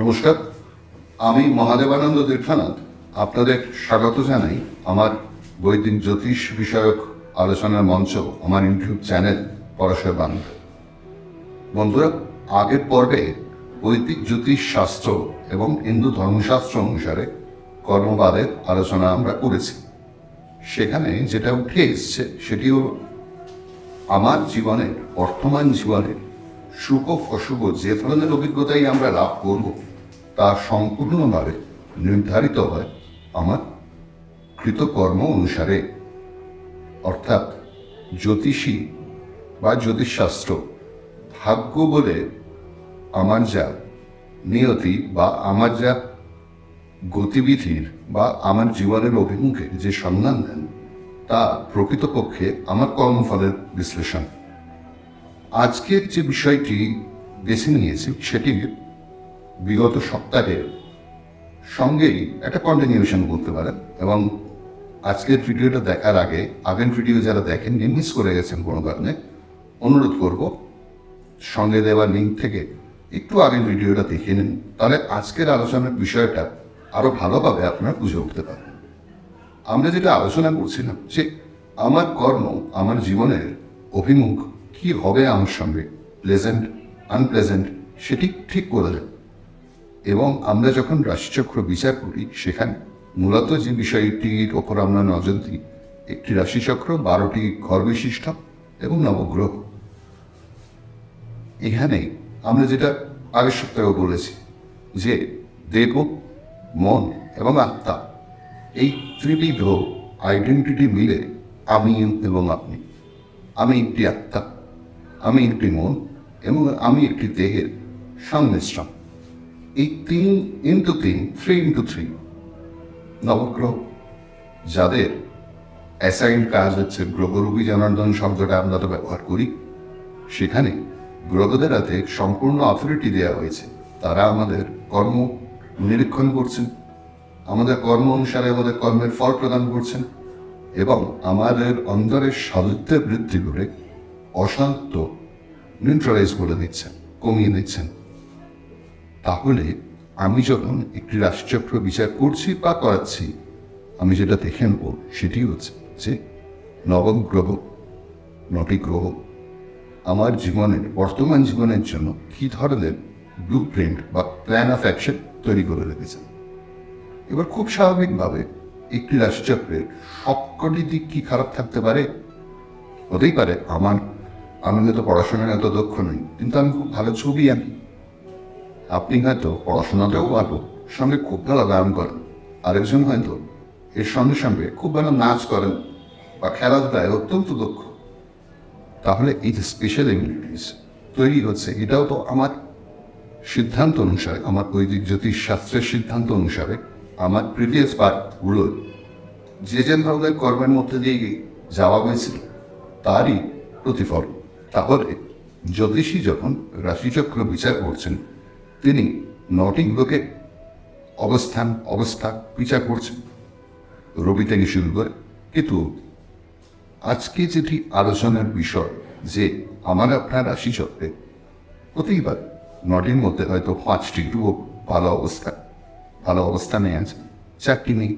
নমস্কার, আমি মহাদেবানন্দ তীর্থনাথ আপনাদের স্বাগত জানাই আমার বৈদিক জ্যোতিষ বিষয়ক আলোচনার মঞ্চ, আমার ইউটিউব চ্যানেল পরাশর বাংলা। বন্ধুরা, আগের পর্বে বৈদিক জ্যোতিষ শাস্ত্র এবং হিন্দু ধর্মশাস্ত্র অনুসারে কর্মবাদের আলোচনা আমরা করেছি। সেখানে যেটা উঠে এসছে সেটিও আমার জীবনের, বর্তমান জীবনের শুভ অশুভ যে ধরনের অভিজ্ঞতাই আমরা লাভ করব তা সম্পূর্ণভাবে নির্ধারিত হয় আমার কৃতকর্ম অনুসারে। অর্থাৎ জ্যোতিষী বা জ্যোতিষশাস্ত্র ভাগ্য বলে আমার যা নিয়তি বা আমার যা গতিবিধির বা আমার জীবনের অভিমুখে যে সন্ধান দেন তা প্রকৃতপক্ষে আমার কর্মফলের বিশ্লেষণ। আজকের যে বিষয়টি বেছে নিয়েছি সেটি বিগত সপ্তাহের সঙ্গেই একটা কন্টিনিউশন বলতে পারেন, এবং আজকের ভিডিওটা দেখার আগে আগের ভিডিও যারা দেখেননি, মিস করে গেছেন কোনো কারণে, অনুরোধ করব সঙ্গে দেওয়া লিঙ্ক থেকে একটু আগের ভিডিওটা দেখে নিন, তাহলে আজকের আলোচনার বিষয়টা আরো ভালোভাবে আপনারা বুঝে উঠতে পারবেন। আমরা যেটা আলোচনা করছিলাম যে আমার কর্ম, আমার জীবনের অভিমুখ কি হবে আমার সঙ্গে, প্লেজেন্ট আনপ্লেজেন্ট, সেটি ঠিক করে দেয়। এবং আমরা যখন রাশিচক্র বিচার করি সেখানে মূলত যে বিষয়টির ওপর আমরা নজর দিই, একটি রাশিচক্র, 12টি ঘর বিশিষ্ট এবং নবগ্রহ। এখানে আমরা যেটা আগের সপ্তাহে বলেছি যে দেহ, মন এবং আত্মা, এই ত্রিবিধ আইডেন্টিটি মিলে আমি এবং আপনি। আমি একটি আত্মা, আমি একটি মন এবং আমি একটি দেহের সংমিশ্রণ। এই 3x3 নবগ্রহ, যাদের অ্যাসাইন কাজ হচ্ছে গ্রহরূপী জনার্দন শব্দটা আমরা তো ব্যবহার করি, সেখানে গ্রহদের হাতে সম্পূর্ণ অথরিটি দেওয়া হয়েছে। তারা আমাদের কর্ম নিরীক্ষণ করছেন, আমাদের কর্ম অনুসারে আমাদের কর্মের ফল প্রদান করছেন এবং আমাদের অন্তরের সাধুত্বের বৃদ্ধি করে অসাধুত্ব নিউট্রালাইজ করে দিচ্ছেন, কমিয়ে দিচ্ছেন। তাহলে আমি যখন একটি রাশিচক্র বিচার করছি বা করাচ্ছি, আমি যেটা দেখে নেব সেটি হচ্ছে যে নবম গ্রহ, 9টি গ্রহ আমার জীবনের, বর্তমান জীবনের জন্য কি ধরনের ব্লু প্রিন্ট বা প্ল্যান অফ অ্যাকশন তৈরি করে রেখেছেন। এবার খুব স্বাভাবিকভাবে একটি রাশিচক্রের সবকটি দিক কি খারাপ থাকতে পারে? হতেই পারে আমি হয়তো পড়াশোনায় এত দক্ষ নই, কিন্তু আমি খুব ভালো ছবি আঁকি। আপনি হয়তো পড়াশোনাটাও ভালো, সঙ্গে খুব ভালো গান করেন। আরেকজন হয়তো এর সঙ্গে সঙ্গে খুব ভালো নাচ করেন বা খেলাধুলায় অত্যন্ত দক্ষ। তাহলে এই যে স্পেশাল এবিলিটিস তৈরি হচ্ছে, এটাও তো আমার সিদ্ধান্ত অনুসারে, আমার বৈদিক জ্যোতিষ শাস্ত্রের সিদ্ধান্ত অনুসারে আমার প্রিভিয়াস পার্টগুলো যে ধরনের কর্মের মধ্যে দিয়ে যাওয়া হয়েছিল তারই প্রতিফল। তাহলে জ্যোতিষী যখন রাশিচক্র বিচার করছেন, তিনি 9টি গ্রহের অবস্থা বিচার করছেন, রবি থেকে শুরু করে কেতু। আজকে যেটি আলোচনার বিষয় যে আমার আপনার রাশিচক্রে হতেই পারে 9টির মধ্যে হয়তো 5টি গ্রহ ভালো অবস্থানে আছে, 4টি নেই।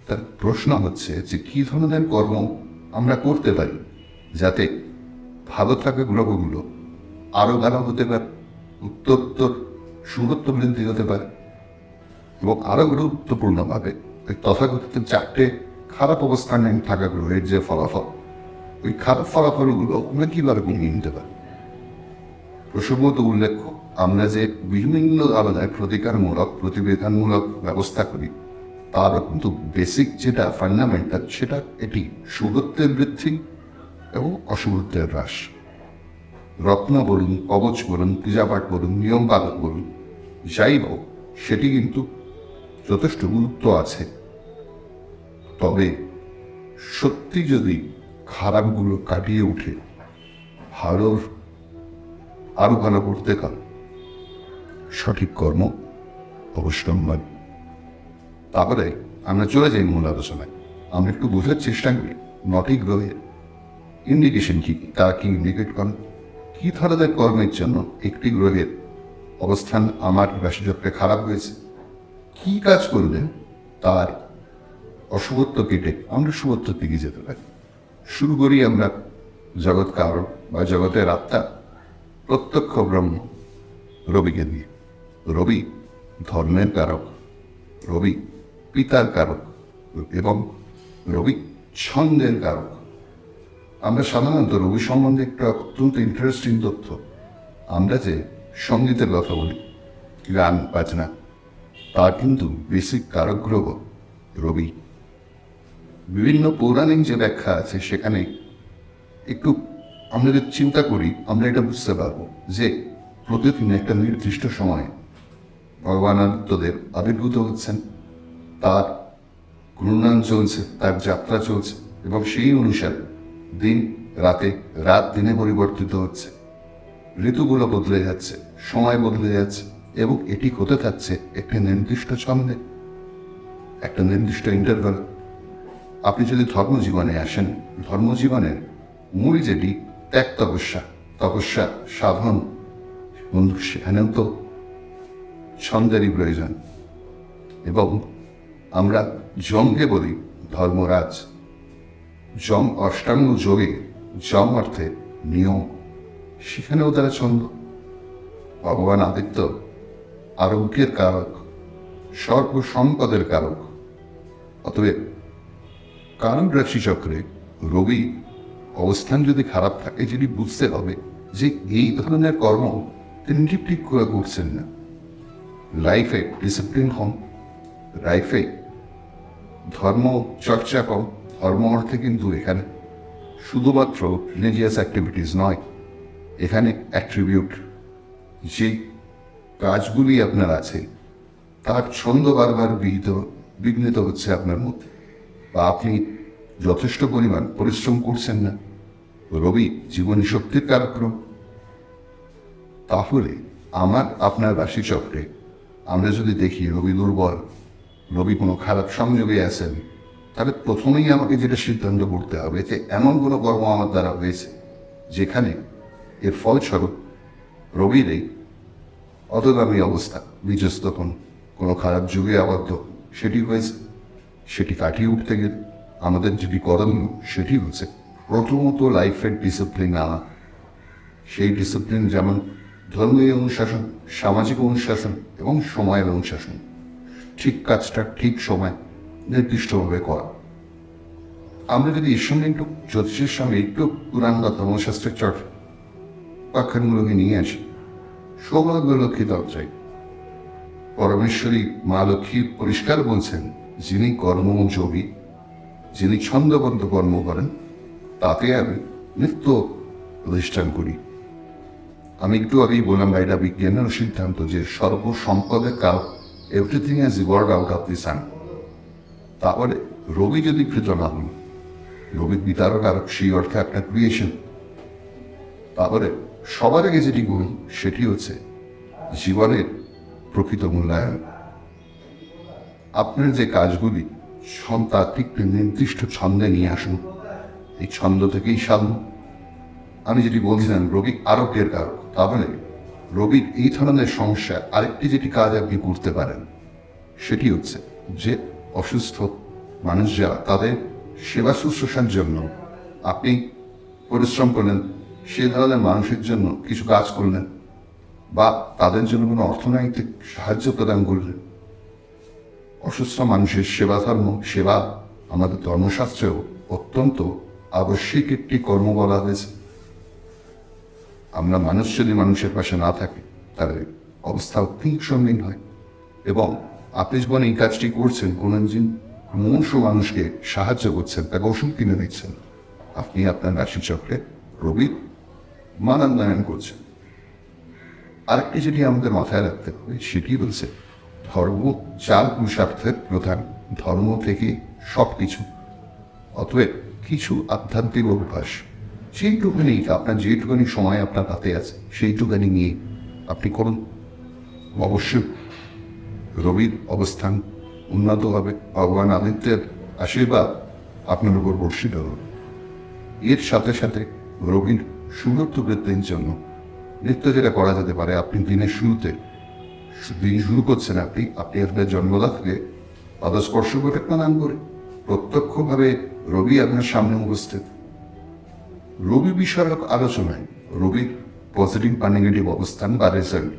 তার প্রশ্ন হচ্ছে যে কি ধরনের কর্ম আমরা করতে পারি যাতে ভালো থাকে গ্রহগুলো আরো ভালো হতে পারে, উত্তর সুরত্ব বৃদ্ধি হতে পারে এবং আরো গুরুত্বপূর্ণভাবে তথাকথিত 4টে খারাপ অবস্থানে থাকা গ্রহের যে ফলাফল, ওই খারাপ ফলাফলগুলো আমরা কিভাবে কমিয়ে নিতে পারি। প্রসঙ্গত উল্লেখ্য, আমরা যে বিভিন্ন আলাদায় প্রতিকারমূলক, প্রতিবিধানমূলক ব্যবস্থা করি, তার কিন্তু বেসিক যেটা ফান্ডামেন্টাল, সেটা এটি শুভত্বের বৃদ্ধি এবং অশুভত্বের হ্রাস। রত্ন বলুন, কবচ বলুন, পূজাপাঠ বলুন, নিয়ম পালন বলুন, যাই হোক, সেটি কিন্তু যথেষ্ট গুরুত্ব আছে। তবে সত্যি যদি খারাপগুলো কাটিয়ে উঠে আরো ভালো করতে পারে, সঠিক কর্ম অবশ্যম্ভাবী। তাহলে আমরা চলে যাই মূল আলোচনায়। আমরা একটু বোঝার চেষ্টা করি 9টি গ্রহের ইন্ডিকেশন কি, তারা কি ইন্ডিকেট করেন, কি ধরনের কর্মের জন্য একটি গ্রহের অবস্থান আমার রাশিচক্রে খারাপ হয়েছে, কি কাজ করলেন তার অশুভত্ব কেটে আমরা শুভত্বের দিকে যেতে পারি। শুরু করি আমরা জগৎ কারণ বা জগতের আত্মা প্রত্যক্ষ ব্রহ্ম রবিকে দিয়ে। রবি ধর্মের কারক, রবি পিতার কারক এবং রবি ছন্দের কারক। আমরা সাধারণত রবি সম্বন্ধে একটা অত্যন্ত ইন্টারেস্টিং তথ্য, আমরা যে সঙ্গীতের কথা বলি, গান বাজনা, তার কিন্তু বেসিক কারক গ্রহ রবি। বিভিন্ন পৌরাণিক যে ব্যাখ্যা আছে সেখানে একটু আমরা যদি চিন্তা করি আমরা এটা বুঝতে পারবো যে প্রতিদিন একটা নির্দিষ্ট সময়ে ভগবান আদিত্যদেব আবির্ভূত হচ্ছেন, তার ঘূর্ণন চলছে, তার যাত্রা চলছে এবং সেই অনুসারে দিন রাতে, রাত দিনে পরিবর্তিত হচ্ছে, ঋতুগুলো বদলে যাচ্ছে, সময় বদলে যাচ্ছে এবং এটি হতে থাকছে একটি নির্দিষ্ট ছন্দে, একটা নির্দিষ্ট ইন্টারভাল। আপনি যদি ধর্মজীবনে আসেন, ধর্মজীবনের মূল যেটি ত্যাগ তপস্যা, তপস্যা সাধন, বন্ধু সেখানেও তো ছন্দেরই প্রয়োজন। এবং আমরা যমকে বলি ধর্মরাজ। যম অষ্টাঙ্গ যোগে, যম অর্থে নিয়ম, সেখানেও তারা ছন্দ। ভগবান আদিত্য আরোগ্যের কারক, সর্বসম্পদের কারক। অতএব কারণ রাশিচক্রে রবি অবস্থান যদি খারাপ থাকে, যদি বুঝতে হবে যে এই ধরনের কর্ম তিনি ঠিক করে করছেন না। লাইফে ডিসিপ্লিন কম, লাইফে ধর্ম চর্চা কম। ধর্ম অর্থে কিন্তু এখানে শুধুমাত্র রিলিজিয়াস অ্যাক্টিভিটিস নয়, এখানে অ্যাট্রিবিউট, যে কাজগুলি আপনার আছে তার ছন্দ বারবার বিঘ্নিত হচ্ছে আপনার মধ্যে, বা আপনি যথেষ্ট পরিমাণ পরিশ্রম করছেন না। রবি জীবনী শক্তির কার্যক্রম। তাহলে আমার আপনার রাশিচক্রে আমরা যদি দেখি রবি দুর্বল, রবি কোনো খারাপ সংযোগে আছেন, তাহলে প্রথমেই আমাকে যেটা সিদ্ধান্ত করতে হবে যে এমন কোনো কর্ম আমার দ্বারা হয়েছে যেখানে এর ফলস্বরূপ রবির এই অতগামী অবস্থা, বিজস্ত কোনো খারাপ যুগে আবদ্ধ সেটি হয়েছে। সেটি কাটিয়ে উঠতে গেলে আমাদের যেটি করণীয় সেটি হচ্ছে প্রথমত লাইফের ডিসিপ্লিন আনা। সেই ডিসিপ্লিন যেমন ধর্মীয় অনুশাসন, সামাজিক অনুশাসন এবং সময়ের অনুশাসন। ঠিক কাজটা ঠিক সময় নির্দিষ্টভাবে করা। আমরা যদি এর সঙ্গে একটু জ্যোতিষের সঙ্গে একটু পুরাণ বা ধর্মশাস্ত্রের চর্চা উপাখ্যানগুলোকে নিয়ে আসি, সৌভাগ্য লক্ষ্মী দরজায় পরমেশ্বরী মা লক্ষ্মী পরিষ্কার বলছেন, যিনি কর্মযোগী, যিনি ছন্দবদ্ধ কর্ম করেন, তাতে আমি নিত্য প্রতিষ্ঠান করি। আমি একটু আগেই বললাম এটা বিজ্ঞানের সিদ্ধান্ত যে সর্বসম্পদের কারক, everything has evolved out of the sun. তাহলে রবি যদি কৃত না হন, রবি বিতার কারক, সেই অর্থে আপনার ক্রিয়েশন। তাহলে সবার আগে যেটি গুণ সেটি হচ্ছে জীবনের প্রকৃত মূল্যায়ন। আপনার যে কাজগুলি তাত্ত্বিক নির্দিষ্ট ছন্দে নিয়ে আসুন, এই ছন্দ থেকেই সাধন। আমি যেটি বলছিলাম রবি আরোগ্যের কারক, তাহলে রবির এই ধরনের সমস্যা আরেকটি যেটি কাজ আপনি করতে পারেন সেটি হচ্ছে যে অসুস্থ মানুষ যারা, তাদের সেবা শুশ্রূষার জন্য আপনি পরিশ্রম করলেন, সে ধরনের মানুষের জন্য কিছু কাজ করলেন, বা তাদের জন্য কোনো অর্থনৈতিক সাহায্য প্রদান করলেন। অসুস্থ মানুষের সেবা ধর্ম, সেবা আমাদের ধর্মশাস্ত্রেও অত্যন্ত আবশ্যিক একটি কর্ম বলা হয়েছে। আমরা মানুষ যদি মানুষের পাশে না থাকি তাহলে অবস্থা অত্যন্ত সঙ্গীন হয়। এবং আপনি যখন এই কাজটি করছেন, কোনো একজন মনুষ্য মানুষকে সাহায্য করছেন, তাকে ওষুধ কিনে দিচ্ছেন, আপনি আপনার রাশিচক্রে রবির মানান্বয়ন করছেন। আরেকটি যেটি আমাদের মাথায় রাখতে হবে সেটি হচ্ছে ধর্ম 4 পুরুষার্থের প্রধান, ধর্ম থেকে সব কিছু। অতএব কিছু আধ্যাত্মিক অভ্যাস, সেইটুখানি আপনার যেটুখানি সময় আপনার হাতে আছে সেইটুখানি নিয়ে আপনি করুন। অবশ্যই রবির অবস্থান উন্নত হবে, ভগবান আদিত্যের আশীর্বাদ আপনার উপর বর্ষিত হবে। এর সাথে সাথে রবির সুরত্ব বৃদ্ধির জন্য নিত্য যেটা করা যেতে পারে, আপনি দিনের শুরুতে দিন শুরু করছেন আপনি আপনার জন্মদাতাকে পাদস্পর্শ করে প্রণাম করে। প্রত্যক্ষভাবে রবি আপনার সামনে উপস্থিত। রবি বিষয়ক আলোচনায় রবির পজিটিভ বা নেগেটিভ অবস্থান বা রেজাল্ট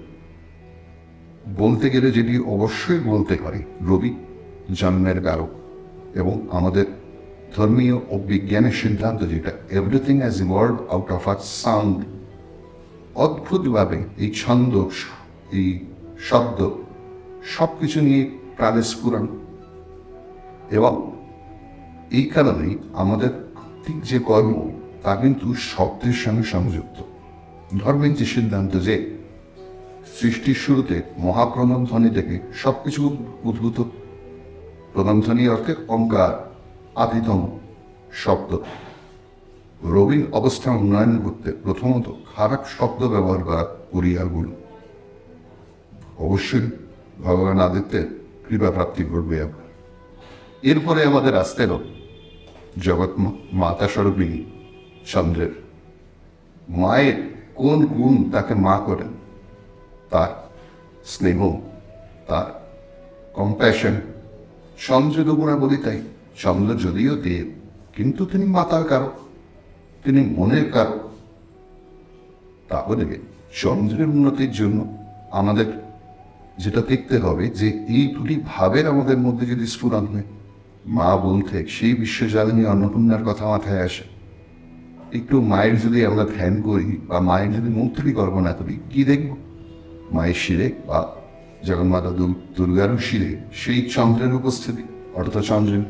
বলতে গেলে যেটি অবশ্যই বলতে পারি, রবি জন্মের কারক এবং আমাদের ধর্মীয় ও বিজ্ঞানের সিদ্ধান্ত যেটা everything has evolved out of a sound. অদ্ভুতভাবে এই ছন্দ, এই শব্দ সবকিছু নিয়ে প্রাণের স্ফুরণ, এবং এই কারণেই আমাদের ঠিক যে কর্ম তা কিন্তু শব্দের সঙ্গে সংযুক্ত। ধর্মের যে সিদ্ধান্ত যে সৃষ্টির শুরুতে মহাপ্রণধ্বনি থেকে সবকিছু উদ্ভূত। প্রণধ্বনি অর্থে ওঙ্কার, আদিতম শব্দ। রবির অবস্থা উন্নয়ন করতে প্রথমত খারাপ শব্দ ব্যবহার করা পরিহারগুলো। অবশ্যই ভগবান আদিত্যের কৃপা প্রাপ্তি করবে আপনার। এরপরে আমাদের আসতে হবে জগৎ মাতা স্বরূপিণী চন্দ্রের। মায়ের কোন গুণ তাকে মা করেন? তার স্নেহ, তার কম্প্যাশন। চন্দ্রের গুণাবলী তাই। চন্দ্র যদিও দেব, কিন্তু তিনি মাতার কারক, তিনি মনের কারক। তাহলে চন্দ্রের উন্নতির জন্য আমাদের যেটা দেখতে হবে যে এই দুটি ভাবের আমাদের মধ্যে যদি স্ফুরণ হয়, মা বলতে সেই বিশ্বজালিনী অন্নপূর্ণার কথা মাথায় আসে। একটু মায়ের যদি আমরা ধ্যান করি বা মায়ের যদি মূর্তি কল্পনা করি, কি দেখব? মায়ের শিরে বা জগন্মাতা দুর্গার শিরে সেই চন্দ্রের উপস্থিতি, অর্ধচন্দ্রের,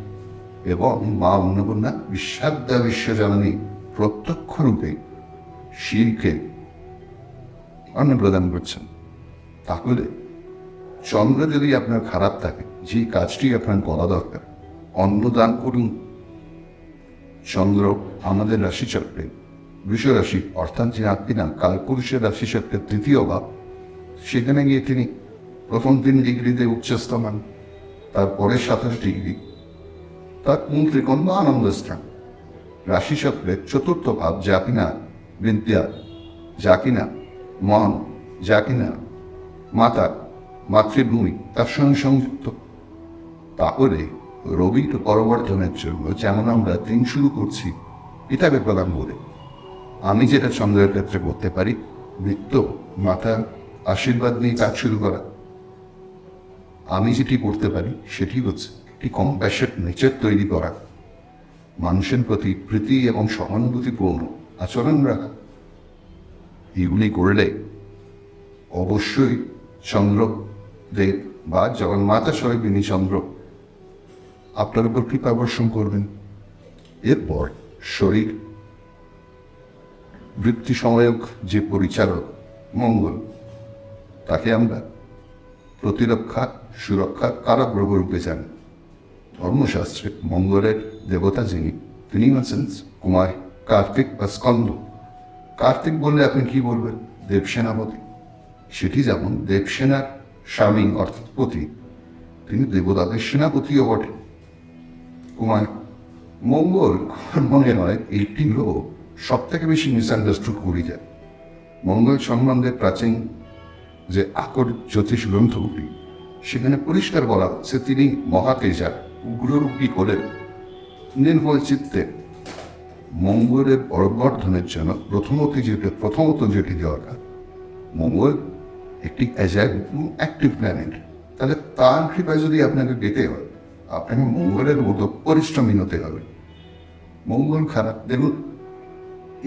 এবং মা অন্নপূর্ণা বিশ্বদ্যা বিশ্বজালিনী প্রত্যক্ষ রূপে শিরকে অন্ন প্রদান করছেন। তাহলে চন্দ্র যদি আপনার খারাপ থাকে, যে কাজটি আপনার করা দরকার, অন্ন দান করুন। চন্দ্র আমাদের রাশিচক্রে বৃষ রাশি অর্থাৎ যে আত্মীনা কালপুরুষের রাশিচক্রের তৃতীয় ভাব, সেখানে গিয়ে তিনি প্রথম 3 ডিগ্রিতে উচ্চস্তমান, তারপরে 27 ডিগ্রি, তার কোন ত্রিকোণ বা আনন্দ স্থান। রাশিচক্রের চতুর্থ ভাব যা কিনা বিদ্যা, যা কিনা মন, যা কিনা মাতা মাতৃভূমি, তার সঙ্গে সংযুক্ত। তাহলে রবির পরবর্তনের জন্য যেমন আমরা দিন শুরু করছি পিতাকে প্রদান করে, আমি যেটা চন্দ্রের ক্ষেত্রে করতে পারি, নিত্য মাতার আশীর্বাদ নিয়ে কাজ শুরু করা। আমি যেটি করতে পারি সেটি হচ্ছে একটি কম্প্যাশন নেচার তৈরি করা, মানুষের প্রতি প্রীতি এবং সহানুভূতিপূর্ণ আচরণ রাখা। এগুলি করলে অবশ্যই চন্দ্রদেব বা জগন্মাতা স্বরূপিণী চন্দ্র আপনার উপর কৃপা বর্ষণ করবেন। এরপর শরীর বৃত্তি সহায়ক যে পরিচালক মঙ্গল, তাকে আমরা প্রতিরক্ষা সুরক্ষার কারক গ্রহ রূপে জানি। ধর্মশাস্ত্রে মঙ্গলের দেবতা যিনি, তিনি হচ্ছেন কুমার কার্তিক বা স্কন্দ। কার্তিক বললে আপনি কি বলবেন? দেবসেনাপতি। সেটি যেমন দেবসেনার স্বামী অর্থাৎ পতি, তিনি দেবতাদের সেনাপতিও বটে। কুমার মঙ্গল মনে হয় এইটি হল সব থেকে বেশি মিসআন্ডারস্টুড করি যায়। মঙ্গল সম্বন্ধে প্রাচীন যে আকর জ্যোতিষ গ্রন্থগুলি, সেখানে পরিষ্কার বলা হচ্ছে তিনি মহাতেজার উগ্ররূপী হলেন। নির্মল চিত্তে মঙ্গলের পরবর্ধনের জন্য প্রথমত যেটি দরকার, মঙ্গল একটি অ্যাজাইল অ্যাক্টিভ প্ল্যানেট। তাহলে তার কৃপায় যদি আপনাকে পেতে হয়, আপনাকে মঙ্গলের মতো পরিশ্রমী হতে হবে। মঙ্গল খারাপ, দেখুন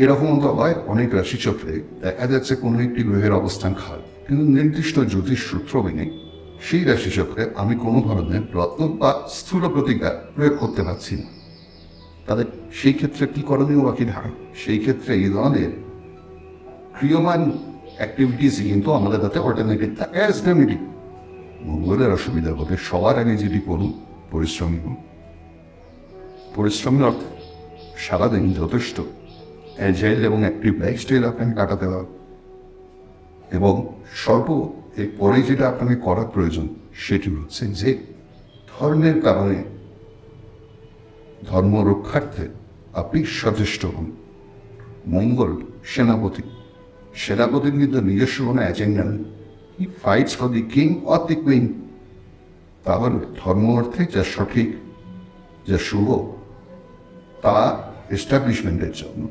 এরকম তো হয় অনেক রাশিচক্রে, দেখা যাচ্ছে কোনো একটি গ্রহের অবস্থান খারাপ, কিন্তু নির্দিষ্ট জ্যোতিষ সূত্র মেনে সেই রাশিচক্রে আমি কোনো ধরনের রত্ন বা স্থূল প্রতিকার প্রয়োগ করতে পারছি না। তাদের সেই ক্ষেত্রে কি করণীয় বা কি ধারণা? সেই ক্ষেত্রে এই ধরনের ক্রিয়মান অ্যাক্টিভিটিস কিন্তু আমাদের তাতে অল্টারনেটিভ থাকে। মঙ্গলের অসুবিধা হবে, সবার আগে যেটি করুন পরিশ্রমী করুন। পরিশ্রমের অর্থে সারাদিন যথেষ্ট অ্যাজাইল এবং অ্যাক্টিভ লাইফস্টাইল আপনাকে কাটাতে হবে। এবং এর পরে যেটা আপনাকে করার প্রয়োজন সেটি হচ্ছে যে ধর্মের কারণে ধর্ম রক্ষার্থে আপনি সচেষ্ট হন। মঙ্গল সেনাপতির কিন্তু নিজস্ব কোনো এজেন্ডা নেই, he fights for the king or the queen. তাহলে ধর্ম অর্থে যা সঠিক, যা শুভ, তা এস্টাবলিশমেন্টের জন্য,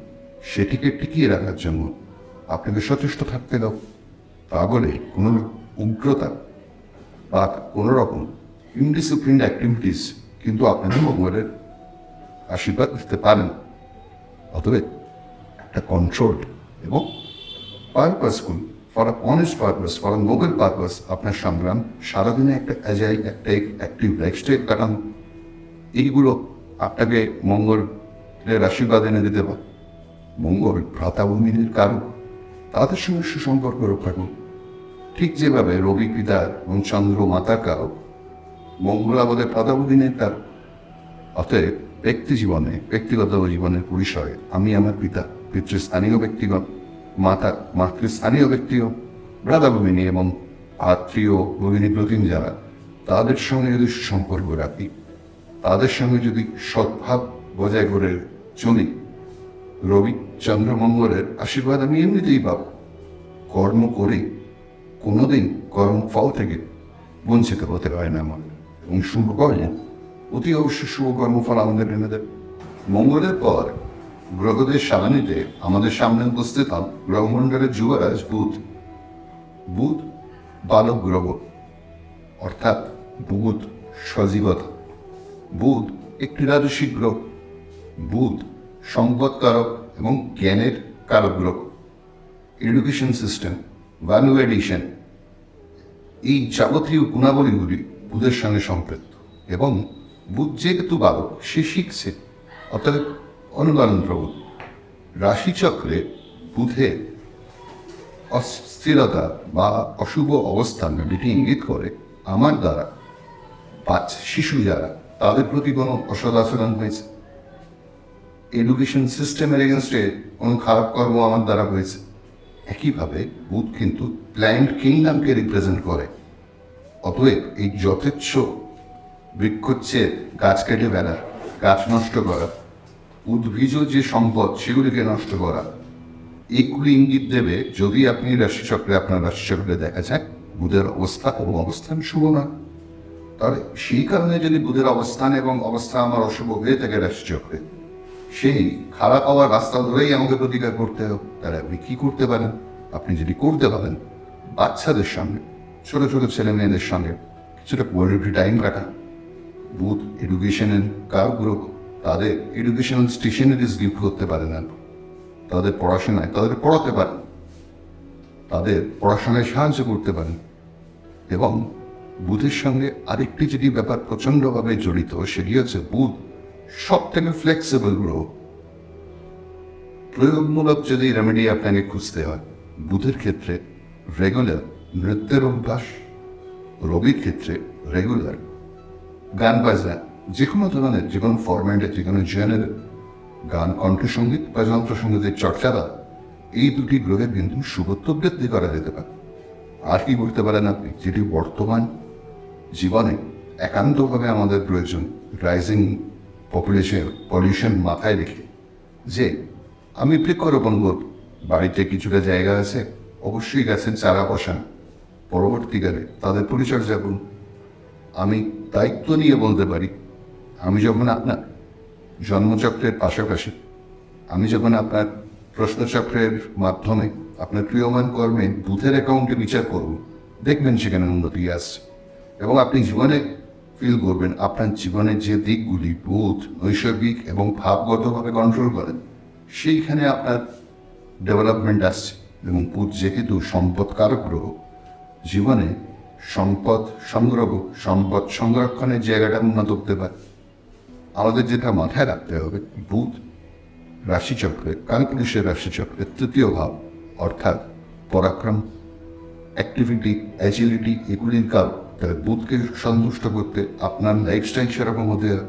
সেটিকে টিকিয়ে রাখার জন্য আপনাকে সচেষ্ট থাকতে দাও। তা বলে কোনো উগ্রতা বা কোনো রকম ইনডিসিপ্লিন অ্যাক্টিভিটিস কিন্তু আপনাদের মঙ্গলের আশীর্বাদ দিতে পারেন। অতএব একটা কন্ট্রোল এবং purposeful, for a honest purpose, for a Nobel purpose আপনার সংগ্রাম, সারাদিনে একটা অ্যাজাইল, একটা অ্যাক্টিভ লাইফস্টাইল কাটানো, এইগুলো আপনাকে মঙ্গলের আশীর্বাদ এনে দিতে পারে। মঙ্গল ভ্রাতাভূমির কারক, তাদের সঙ্গে সুসম্পর্ক রক্ষা করুন। ঠিক যেভাবে রবি পিতার এবং চন্দ্র মাতার কারক, মঙ্গল আমাদের ভ্রাতাভূমির কারক। অতএব ব্যক্তি জীবনে, ব্যক্তিগত জীবনের পরিসরে আমি আমার পিতৃস্থানীয় ব্যক্তিগণ, মাতৃস্থানীয় ব্যক্তিও, ভ্রাতাভূমিনী এবং আত্মীয় ভগিনী প্রতিম যারা, তাদের সঙ্গে যদি সুসম্পর্ক রাখি, তাদের সঙ্গে যদি সদ্ভাব বজায় করে চলি, রবি চন্দ্র মঙ্গলের আশীর্বাদ আমি এমনিতেই পাব। কর্ম করে কোনোদিন কর্মফল থেকে বঞ্চিত হতে হয় না আমার, এবং শুভ কর্ম অতি অবশ্যই শুভ কর্মফল আমাদের এনে দেবে। মঙ্গলের পর গ্রহদের সারণীতে আমাদের সামনে উপস্থিত হন গ্রহমণ্ডলের যুবরাজ বুধ। বুধ বালক গ্রহ, অর্থাৎ বুধ সজীবতা। বুধ একটি রাজসিক গ্রহ। বুধ সম্পদকারক এবং জ্ঞানের কারক গ্রহ। এডুকেশন সিস্টেম, ভ্যালু এডিশন, এই যাবতীয় গুণাবলীগুলি বুধের সঙ্গে সম্পৃক্ত। এবং বুধ যেহেতু বালক, সে শিখছে, অর্থাৎ অনুকরণ প্রবণ। রাশিচক্রে বুধের অস্থিরতা বা অশুভ অবস্থান এটি ইঙ্গিত করে আমার দ্বারা শিশু যারা, তাদের প্রতি কোনো অসদাচরণ হয়েছে, এডুকেশন সিস্টেমের এগেনস্টে কোনো খারাপ কর্ম আমার দ্বারা হয়েছে। একইভাবে বুধ কিন্তু প্ল্যান্ট কিংডমকে রিপ্রেজেন্ট করে। অতএব এই যথেচ্ছ বৃক্ষচ্ছেদ, গাছ কেটে ফেলা, গাছ নষ্ট করা, উদ্ভিজ যে সম্পদ সেগুলিকে নষ্ট করা, এগুলি ইঙ্গিত দেবে যদি আপনি রাশিচক্রে, আপনার রাশিচক্রে দেখা যায় বুধের অবস্থা এবং অবস্থান শুভ না। তাহলে সেই কারণে যদি বুধের অবস্থান এবং অবস্থা আমার অশুভ হয়ে থাকে রাশিচক্রে, সেই খারাপ হওয়ার রাস্তা ধরেই আমাকে প্রতিকার করতে হবে। তাহলে আপনি কি করতে পারেন? আপনি যদি করতে পারেন, বাচ্চাদের সঙ্গে, ছোট ছোট ছেলে মেয়েদের সঙ্গে কিছুটা কোয়ালিটি টাইম কাটান। বুধ এডুকেশনের কারক গ্রহ, তাদের এডুকেশনাল স্টেশনারিজ গিফট করতে পারেন, তাদের পড়াশোনায় তাদের পড়াতে পারেন, তাদের পড়াশোনায় সাহায্য করতে পারেন। এবং বুধের সঙ্গে আরেকটি যেটি ব্যাপার প্রচণ্ডভাবে জড়িত, সেটি হচ্ছে বুধ সব থেকে ফ্লেক্সিবল গ্রহ। প্রয়োগমূলক যদি রেমেডি আপনাকে খুঁজতে হয়, বুধের ক্ষেত্রে রেগুলার নৃত্যের অভ্যাস, রবির ক্ষেত্রে রেগুলার গান বাজনা, যে কোনো ধরনের, যে কোনো ফরম্যাটের, যে কোনো জেনারেল গান, কণ্ঠসঙ্গীত বা যন্ত্রসঙ্গীতের চর্চারা, এই দুটি গ্রহের কিন্তু শুভত্ব বৃদ্ধি করা যেতে পারে। আর কি করতে পারেন আপনি, যেটি বর্তমান জীবনে একান্তভাবে আমাদের প্রয়োজন, রাইজিং পলিউশন মাথায় রেখে, যে আমি বৃক্ষরোপণ করব, বাড়িতে কিছুটা জায়গা আছে, অবশ্যই গাছের চারা বসান, পরবর্তীকালে তাদের পরিচর্যা করুন। আমি দায়িত্ব নিয়ে বলতে পারি, আমি যখন আপনার জন্মচক্রের পাশাপাশি, আমি যখন আপনার প্রশ্নচক্রের মাধ্যমে আপনার প্রিয়মান কর্মে বুধের অ্যাকাউন্টে বিচার করব, দেখবেন সেখানে উন্নতি আসছে। এবং আপনি জীবনে ফিল করবেন আপনার জীবনের যে দিকগুলি বুধ নৈসর্গিক এবং ভাবগতভাবে কন্ট্রোল করেন, সেইখানে আপনার ডেভেলপমেন্ট আসছে। এবং বুধ যেহেতু সম্পদকারক গ্রহ, জীবনে সম্পদ সংগ্রহ, সম্পদ সংরক্ষণের জায়গাটা উন্নত করতে পারে। আমাদের যেটা মাথায় রাখতে হবে, বুধ রাশিচক্রে, কালপুরুষের রাশিচক্রের তৃতীয় ভাব, অর্থাৎ পরাক্রম, অ্যাক্টিভিটি, অ্যাজিলিটি, এগুলির কারণ। তাহলে বুধকে সন্তুষ্ট করতে আপনার লাইফস্টাইল সেরকম হতে হবে।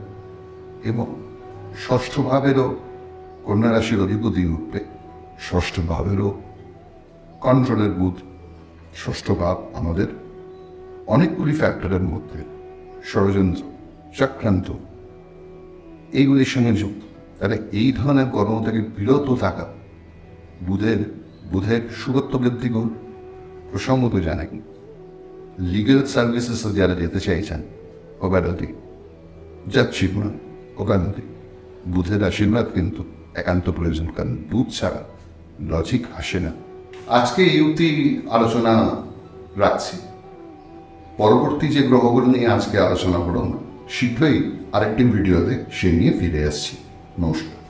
এবং ষষ্ঠ ভাবেরও কন্যা রাশির অধিপতি রূপে, ষষ্ঠ ভাবেরও কন্ট্রোলের বুধ। ষষ্ঠ ভাব আমাদের অনেকগুলি ফ্যাক্টরের মধ্যে ষড়যন্ত্র, চক্রান্ত, এইগুলির সঙ্গে যুক্ত। তাহলে এই ধরনের কর্ম থেকে বিরত থাকা বুধের শুভত্ব বৃদ্ধি করুন। প্রসঙ্গত জানাই, লিগ্যাল সার্ভিসেসে যারা যেতে চাইছেন ওকালতি যাচ্ছি না, ওকালতি বুধের আশীর্বাদ কিন্তু একান্ত প্রয়োজন, কারণ বুধ ছাড়া লজিক আসে না। আজকে এই অবধি আলোচনা রাখছি। পরবর্তী যে গ্রহগুলো নিয়ে আজকে আলোচনা করব, শীঘ্রই আরেকটি ভিডিওতে সে নিয়ে ফিরে আসছি। নমস্কার।